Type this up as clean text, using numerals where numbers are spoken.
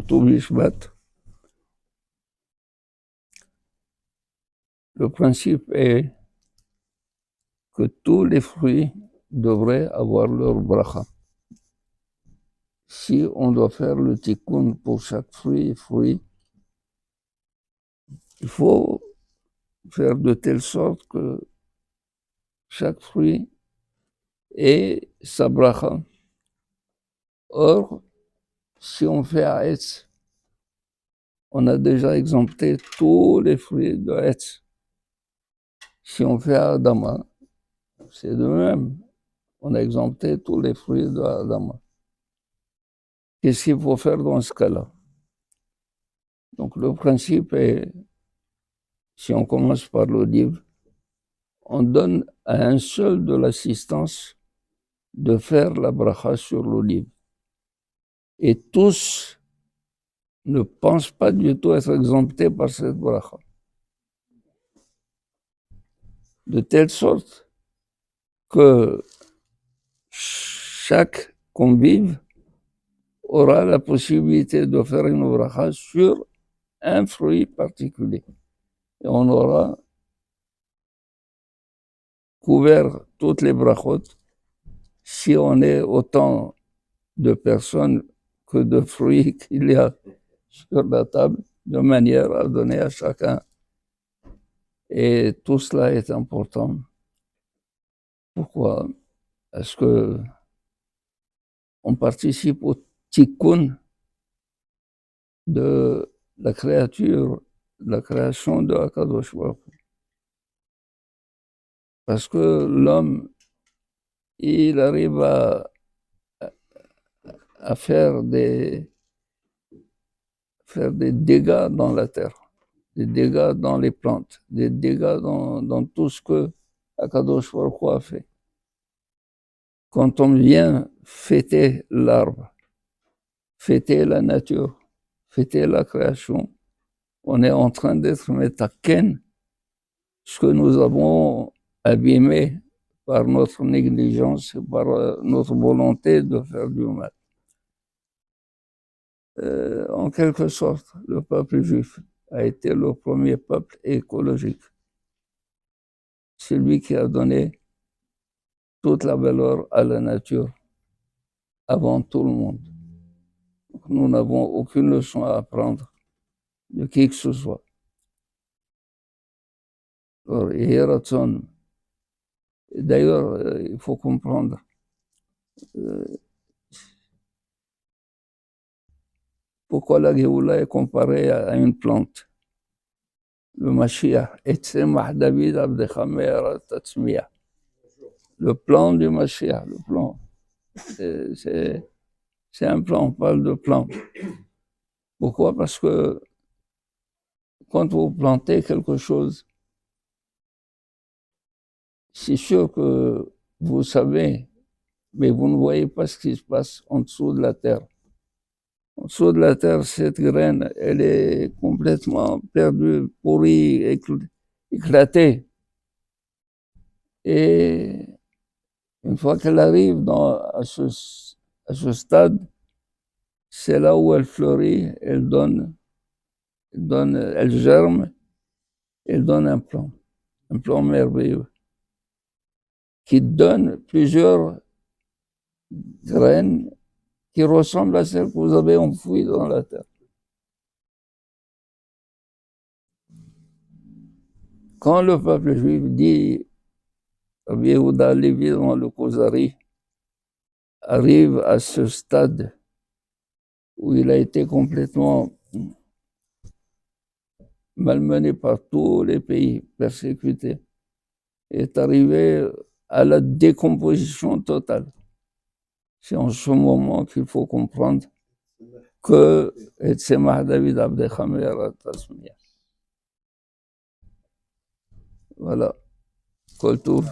tout Bishvat. Le principe est que tous les fruits devraient avoir leur bracha. Si on doit faire le tikkun pour chaque fruit, il faut faire de telle sorte que chaque fruit ait sa bracha. Or, si on fait Haetz, on a déjà exempté tous les fruits de Haetz. Si on fait Adama, c'est de même. On a exempté tous les fruits de Adama. Qu'est-ce qu'il faut faire dans ce cas-là? Donc le principe est, si on commence par l'olive, on donne à un seul de l'assistance de faire la bracha sur l'olive. Et tous ne pensent pas du tout être exemptés par cette bracha. De telle sorte que chaque convive aura la possibilité de faire une bracha sur un fruit particulier. Et on aura couvert toutes les brachot si on est autant de personnes que de fruits qu'il y a sur la table, de manière à donner à chacun. Et tout cela est important. Pourquoi? Parce que on participe au tikkun de la création de Akadosh Baruch Hu. Parce que l'homme, il arrive à faire des dégâts dans la terre, des dégâts dans les plantes, des dégâts dans tout ce que Akadosh Baruch Hu a fait. Quand on vient fêter l'arbre, fêter la nature, fêter la création, on est en train d'être metaken, ce que nous avons abîmé par notre négligence, par notre volonté de faire du mal. En quelque sorte, le peuple juif a été le premier peuple écologique. C'est lui qui a donné toute la valeur à la nature avant tout le monde. Donc, nous n'avons aucune leçon à apprendre de qui que ce soit. D'ailleurs, il faut comprendre, pourquoi la Géoula est comparée à une plante. Le Mashiach, Etzemach David Abdecha Me'era Tatzmiah. Le plan du Mashiach, le plan. C'est un plan, on parle de plan. Pourquoi? Parce que quand vous plantez quelque chose, c'est sûr que vous savez, mais vous ne voyez pas ce qui se passe en dessous de la terre. En dessous de la terre, cette graine, elle est complètement perdue, pourrie, éclatée. Et une fois qu'elle arrive à ce stade, c'est là où elle fleurit, elle germe, elle donne un plan merveilleux, qui donne plusieurs graines qui ressemblent à celles que vous avez enfouies dans la terre. Quand le peuple juif dit, Rabbi Yehuda Levi dans le Kuzari, arrive à ce stade où il a été complètement malmené par tous les pays, persécuté, est arrivé à la décomposition totale. C'est en ce moment qu'il faut comprendre que Etzemach David Abdecha Me'era Tatzmiah. Voilà. Kol Tov.